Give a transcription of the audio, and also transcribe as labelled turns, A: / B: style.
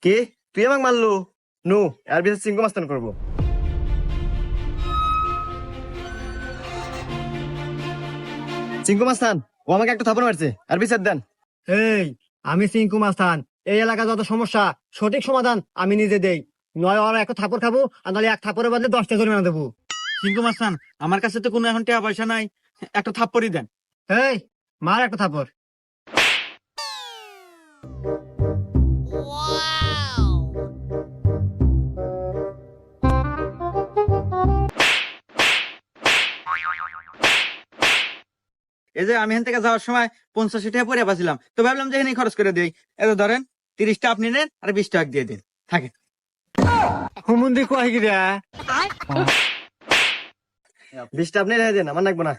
A: কে তুই আমাকে মারলো? নো, এর বিচার চিঙ্কু মাস্তান করবো। চিঙ্কু মাস্তান, ও আমাকে একটা থাপড় মারছে, আর বিচার দেন।
B: এই, আমি সিংকু মাস্তান। এই এলাকা যত সমস্যা সঠিক সমাধান আমি নিজে দেই। নয় ওরা এক থাপড় খাবো, আর নাহলে এক থাপড়ের বদলে 10টা জরিমানা দেবো।
C: সিংকু মাস্তান, আমার কাছে তো কোনো এখন টাকা পয়সা নাই, একটা থাপ্পড়ই দেন।
B: এই, মার একটা থাপড়।
C: এই যে আমি এখান থেকে যাওয়ার সময় 85 টাকা পরে পাচ্ছিলাম, তো ভাবলাম যে এখানেই খরচ করে দিই। এত ধরেন 30টা আপনি নেন আর 20 টাকা দিয়ে দিন, থাকে।
B: হুমুন্দি কয় গিরা?
A: 20টা আপনি রেখে দেন, আমার লাগবে না।